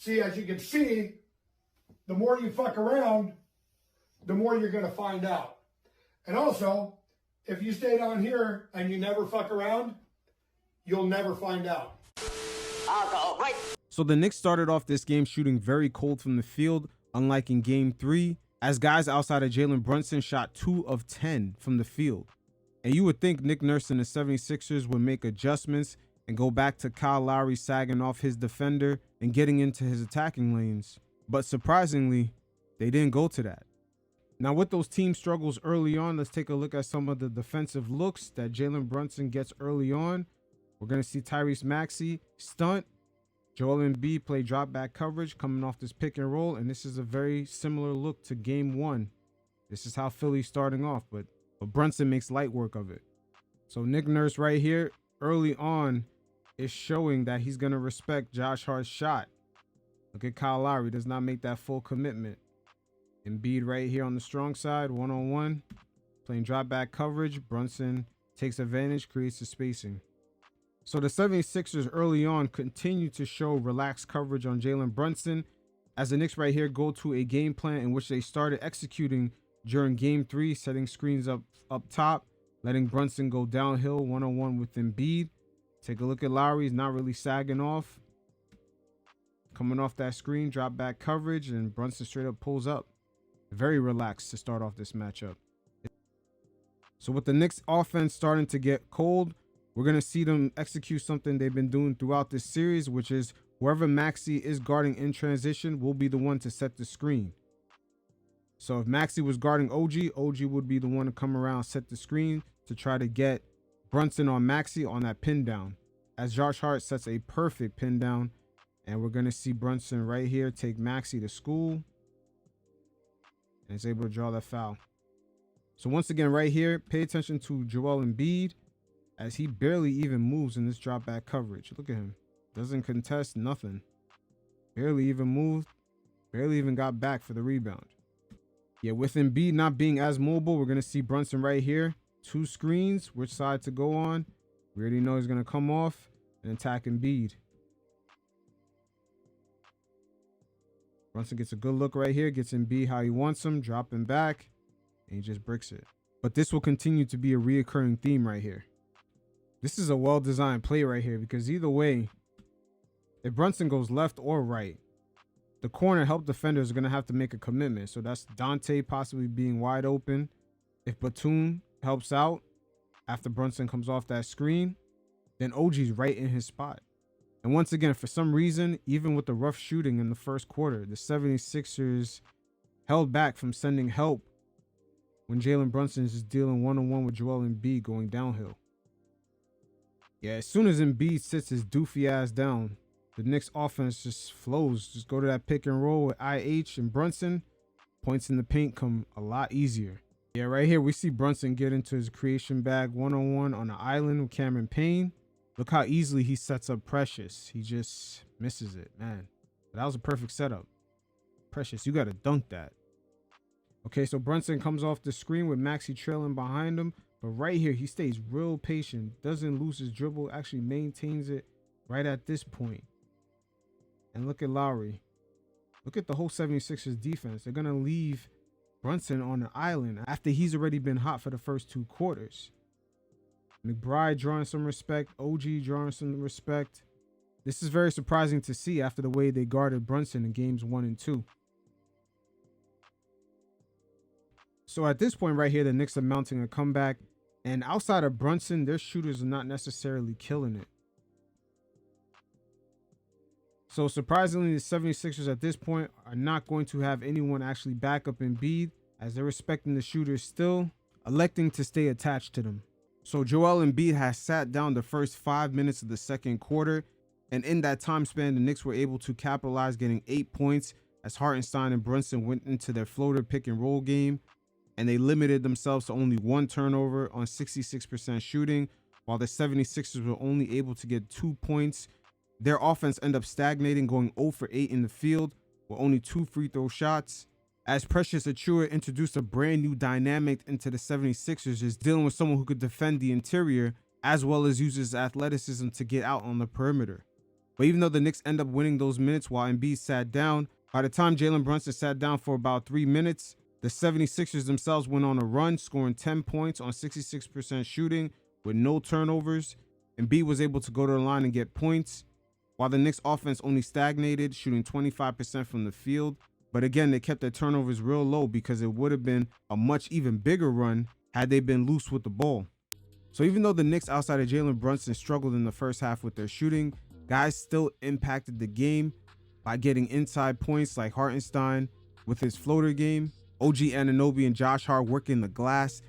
See, as you can see, the more you fuck around, the more you're going to find out. And also, if you stay down here and you never fuck around, you'll never find out. I'll go right. So the Knicks started off this game shooting very cold from the field, unlike in game 3, as guys outside of Jalen Brunson shot 2 of 10 from the field. And you would think Nick Nurse and the 76ers would make adjustments and go back to Kyle Lowry sagging off his defender and getting into his attacking lanes. But surprisingly, they didn't go to that. Now with those team struggles early on, let's take a look at some of the defensive looks that Jalen Brunson gets early on. We're going to see Tyrese Maxey stunt. Joel Embiid play drop back coverage coming off this pick and roll. And this is a very similar look to game 1. This is how Philly's starting off, but Brunson makes light work of it. So Nick Nurse right here early on is showing that he's going to respect Josh Hart's shot. Look at Kyle Lowry, does not make that full commitment. Embiid right here on the strong side, one-on-one, playing drop back coverage. Brunson takes advantage, creates the spacing. So the 76ers early on continue to show relaxed coverage on Jalen Brunson as the Knicks right here go to a game plan in which they started executing during game 3, setting screens up top, letting Brunson go downhill one-on-one with Embiid. Take a look at Lowry, he's not really sagging off. Coming off that screen, drop back coverage, and Brunson straight up pulls up. Very relaxed to start off this matchup. So with the Knicks offense starting to get cold, we're going to see them execute something they've been doing throughout this series, which is whoever Maxey is guarding in transition will be the one to set the screen. So if Maxey was guarding OG, OG would be the one to come around, set the screen to try to get Brunson on Maxey on that pin down. As Josh Hart sets a perfect pin down, and we're going to see Brunson right here take Maxey to school. And is able to draw that foul. So once again, right here, pay attention to Joel Embiid as he barely even moves in this drop back coverage. Look at him. Doesn't contest, nothing. Barely even moved. Barely even got back for the rebound. Yeah, with Embiid not being as mobile, we're going to see Brunson right here. 2 screens, which side to go on. We already know he's going to come off and attack Embiid. Brunson gets a good look right here, gets Embiid how he wants him, dropping back, and he just bricks it. But this will continue to be a reoccurring theme right here. This is a well-designed play right here because either way, if Brunson goes left or right, the corner help defenders are going to have to make a commitment. So that's Dante possibly being wide open. If Batum helps out after Brunson comes off that screen, then OG's right in his spot. And once again, for some reason, even with the rough shooting in the first quarter, the 76ers held back from sending help when Jalen Brunson is just dealing one-on-one with Joel Embiid going downhill. Yeah, as soon as Embiid sits his doofy ass down, the Knicks offense just flows. Just go to that pick and roll with IH and Brunson. Points in the paint come a lot easier. Yeah, right here, we see Brunson get into his creation bag one-on-one on the island with Cameron Payne. Look how easily he sets up Precious. He just misses it, man. That was a perfect setup. Precious, you got to dunk that. Okay, so Brunson comes off the screen with Maxey trailing behind him. But right here, he stays real patient. Doesn't lose his dribble. Actually maintains it right at this point. And look at Lowry. Look at the whole 76ers defense. They're going to leave Brunson on the island after he's already been hot for the first 2 quarters. McBride drawing some respect. OG drawing some respect. This is very surprising to see after the way they guarded Brunson in games 1 and 2. So at this point right here, the Knicks are mounting a comeback. And outside of Brunson, their shooters are not necessarily killing it. So surprisingly, the 76ers at this point are not going to have anyone actually back up Embiid, as they're respecting the shooters still, electing to stay attached to them. So Joel Embiid has sat down the first 5 minutes of the second quarter. And in that time span, the Knicks were able to capitalize, getting 8 points as Hartenstein and Brunson went into their floater pick and roll game. And they limited themselves to only 1 turnover on 66% shooting, while the 76ers were only able to get 2 points. Their offense ended up stagnating, going 0 for 8 in the field with only 2 free throw shots. As Precious Achiuwa introduced a brand new dynamic into the 76ers, is dealing with someone who could defend the interior as well as use his athleticism to get out on the perimeter. But even though the Knicks end up winning those minutes while Embiid sat down, by the time Jalen Brunson sat down for about 3 minutes, the 76ers themselves went on a run, scoring 10 points on 66% shooting with no turnovers. Embiid was able to go to the line and get points, while the Knicks offense only stagnated, shooting 25% from the field. But again, they kept their turnovers real low because it would have been a much even bigger run had they been loose with the ball. So even though the Knicks outside of Jalen Brunson struggled in the first half with their shooting, guys still impacted the game by getting inside points like Hartenstein with his floater game, OG Anunoby and Josh Hart working the glass,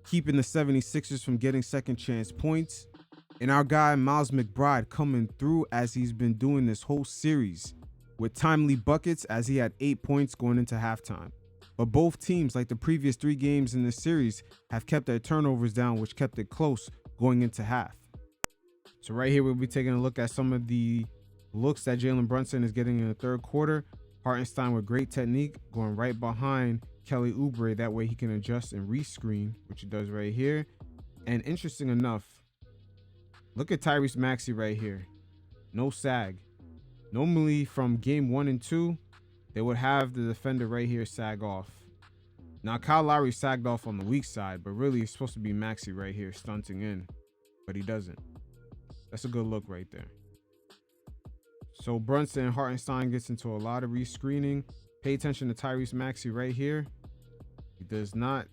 keeping the 76ers from getting second chance points, and our guy Miles McBride coming through as he's been doing this whole series with timely buckets as he had 8 points going into halftime. But both teams, like the previous 3 games in this series, have kept their turnovers down, which kept it close going into half. So right here, we'll be taking a look at some of the looks that Jalen Brunson is getting in the third quarter. Hartenstein with great technique, going right behind Kelly Oubre. That way he can adjust and rescreen, which he does right here. And interesting enough, look at Tyrese Maxey right here. No sag. Normally from game 1 and 2, they would have the defender right here sag off. Now Kyle Lowry sagged off on the weak side, but really it's supposed to be Maxey right here stunting in, but he doesn't. That's a good look right there. So Brunson and Hartenstein gets into a lot of rescreening. Pay attention to Tyrese Maxey right here. He does not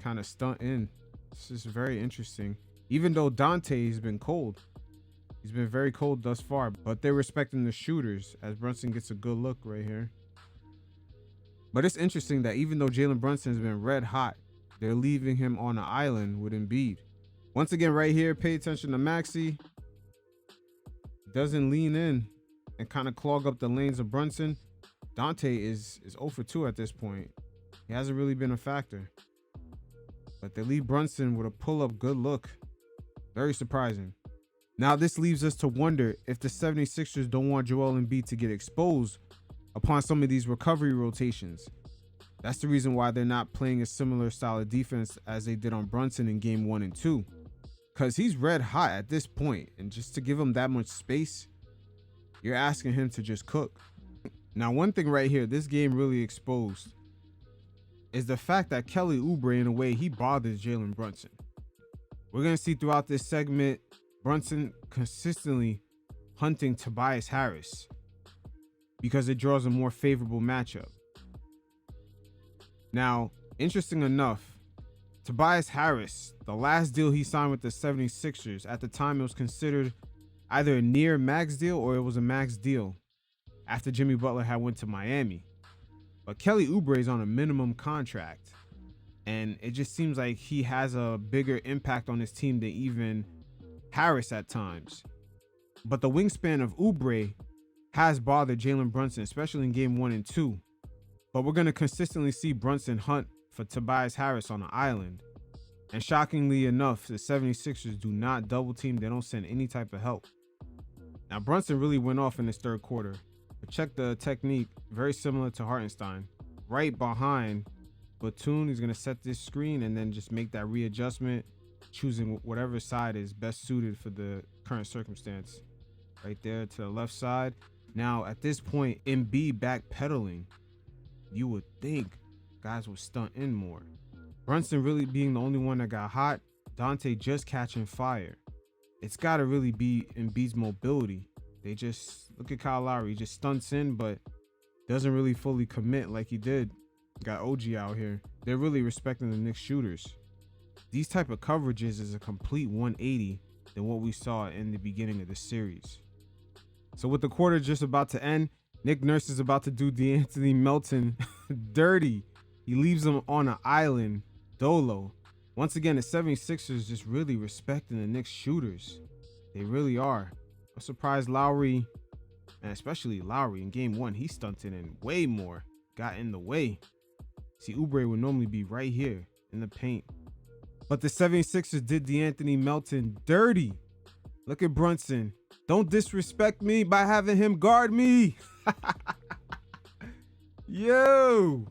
kind of stunt in. This is very interesting. Even though Dante has been cold. He's been very cold thus far, but they're respecting the shooters as Brunson gets a good look right here. But it's interesting that even though Jalen Brunson has been red hot, they're leaving him on an island with Embiid. Once again, right here, pay attention to Maxey. Doesn't lean in and kind of clog up the lanes of Brunson. Dante is 0 for 2 at this point. He hasn't really been a factor. But they leave Brunson with a pull-up good look. Very surprising. Now this leaves us to wonder if the 76ers don't want Joel Embiid to get exposed upon some of these recovery rotations. That's the reason why they're not playing a similar style of defense as they did on Brunson in game 1 and 2. Because he's red hot at this point, and just to give him that much space, you're asking him to just cook. Now, one thing right here, this game really exposed, is the fact that Kelly Oubre, in a way, he bothers Jalen Brunson. We're going to see throughout this segment, Brunson consistently hunting Tobias Harris because it draws a more favorable matchup. Now, interesting enough, Tobias Harris, the last deal he signed with the 76ers, at the time it was considered either a near max deal or it was a max deal after Jimmy Butler had went to Miami. But Kelly Oubre is on a minimum contract, and it just seems like he has a bigger impact on his team than even Harris at times. But the wingspan of Oubre has bothered Jalen Brunson, especially in game 1 and 2. But we're going to consistently see Brunson hunt for Tobias Harris on the island. And shockingly enough, the 76ers do not double team. They don't send any type of help. Now, Brunson really went off in this third quarter. But check the technique, very similar to Hartenstein. Right behind Batum, he's going to set this screen and then just make that readjustment, choosing whatever side is best suited for the current circumstance. Right there to the left side. Now, at this point, Embiid backpedaling, you would think guys would stunt in more. Brunson really being the only one that got hot. Dante just catching fire. It's got to really be Embiid's mobility. They just, look at Kyle Lowry. He just stunts in, but doesn't really fully commit like he did. Got OG out here. They're really respecting the Knicks shooters. These type of coverages is a complete 180 than what we saw in the beginning of the series. So with the quarter just about to end, Nick Nurse is about to do DeAnthony Melton dirty. He leaves him on an island, dolo. Once again, the 76ers just really respecting the Knicks shooters. They really are. I'm surprised Lowry, and especially Lowry in game 1, he stunted in way more. Got in the way. See, Oubre would normally be right here in the paint. But the 76ers did DeAnthony Melton dirty. Look at Brunson. Don't disrespect me by having him guard me. Yo.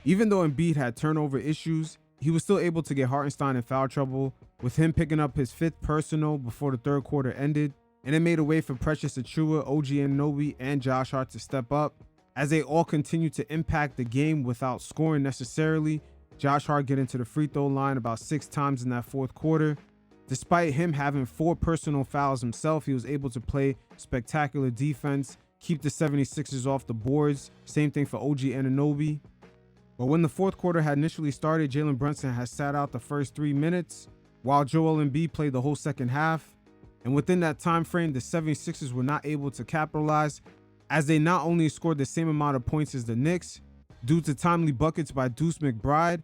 Even though Embiid had turnover issues, he was still able to get Hartenstein in foul trouble, with him picking up his 5th personal before the third quarter ended. and it made a way for Precious Achiuwa, OG Anunoby, and Josh Hart to step up as they all continue to impact the game without scoring necessarily. Josh Hart getting to the free throw line about 6 times in that fourth quarter. Despite him having 4 personal fouls himself, he was able to play spectacular defense, keep the 76ers off the boards. Same thing for OG Anunoby. But when the fourth quarter had initially started, Jalen Brunson had sat out the first 3 minutes, while Joel Embiid played the whole second half. And within that time frame, the 76ers were not able to capitalize, as they not only scored the same amount of points as the Knicks due to timely buckets by Deuce McBride.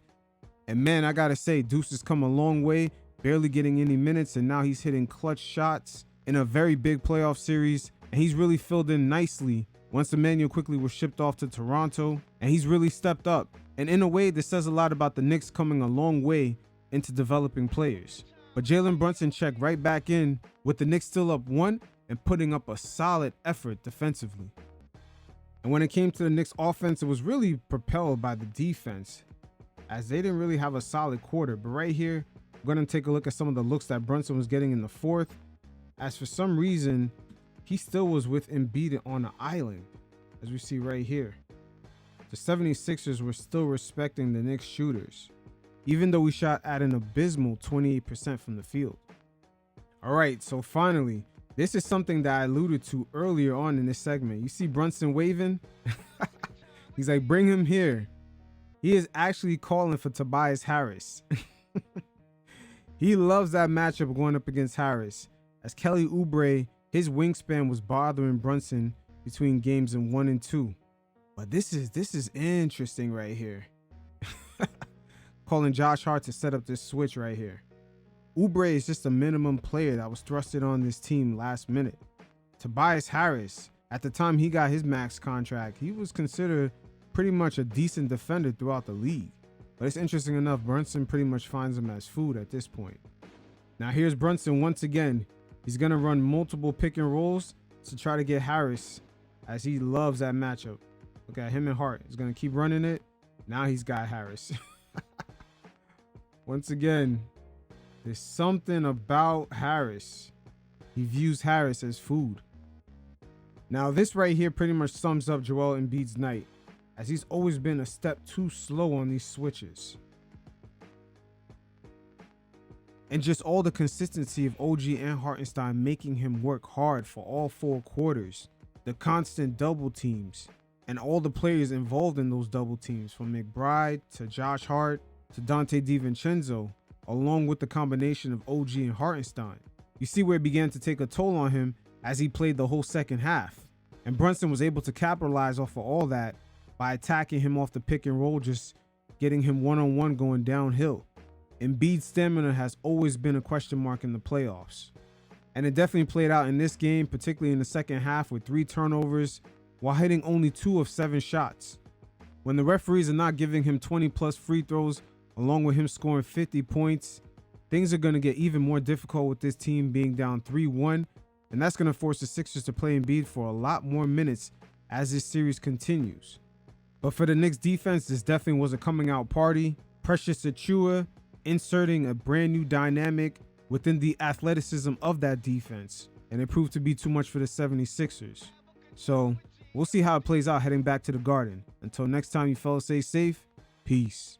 And man, I gotta say, Deuce has come a long way, barely getting any minutes, and now he's hitting clutch shots in a very big playoff series. And he's really filled in nicely once Emmanuel quickly was shipped off to Toronto, and he's really stepped up. And in a way, this says a lot about the Knicks coming a long way into developing players. But Jalen Brunson checked right back in with the Knicks still up 1 and putting up a solid effort defensively. And when it came to the Knicks offense, it was really propelled by the defense, as they didn't really have a solid quarter. But right here, we're going to take a look at some of the looks that Brunson was getting in the fourth, as for some reason, he still was with Embiid on the island, as we see right here. The 76ers were still respecting the Knicks shooters, even though we shot at an abysmal 28% from the field. All right, so finally, this is something that I alluded to earlier on in this segment. You see Brunson waving? He's like, bring him here. He is actually calling for Tobias Harris. He loves that matchup going up against Harris, as Kelly Oubre, his wingspan was bothering Brunson between games in 1 and 2. But this is interesting right here. Calling Josh Hart to set up this switch right here. Oubre is just a minimum player that was thrusted on this team last minute. Tobias Harris, at the time he got his max contract, he was considered pretty much a decent defender throughout the league. But it's interesting enough, Brunson pretty much finds him as food at this point. Now here's Brunson once again. He's going to run multiple pick and rolls to try to get Harris, as he loves that matchup. Look at him and Hart. He's going to keep running it. Now he's got Harris. Once again, there's something about Harris. He views Harris as food. Now this right here pretty much sums up Joel Embiid's night, as he's always been a step too slow on these switches. And just all the consistency of OG and Hartenstein making him work hard for all 4 quarters. The constant double teams and all the players involved in those double teams, from McBride to Josh Hart to Dante DiVincenzo, along with the combination of OG and Hartenstein. You see where it began to take a toll on him as he played the whole second half. And Brunson was able to capitalize off of all that by attacking him off the pick and roll, just getting him one-on-one going downhill. Embiid's stamina has always been a question mark in the playoffs. And it definitely played out in this game, particularly in the second half, with 3 turnovers while hitting only 2 of 7 shots. When the referees are not giving him 20+ free throws, along with him scoring 50 points, things are going to get even more difficult with this team being down 3-1. And that's going to force the Sixers to play Embiid for a lot more minutes as this series continues. But for the Knicks defense, this definitely was a coming out party. Precious Achiuwa inserting a brand new dynamic within the athleticism of that defense, and it proved to be too much for the 76ers. So we'll see how it plays out heading back to the Garden. Until next time, you fellas, stay safe. Peace.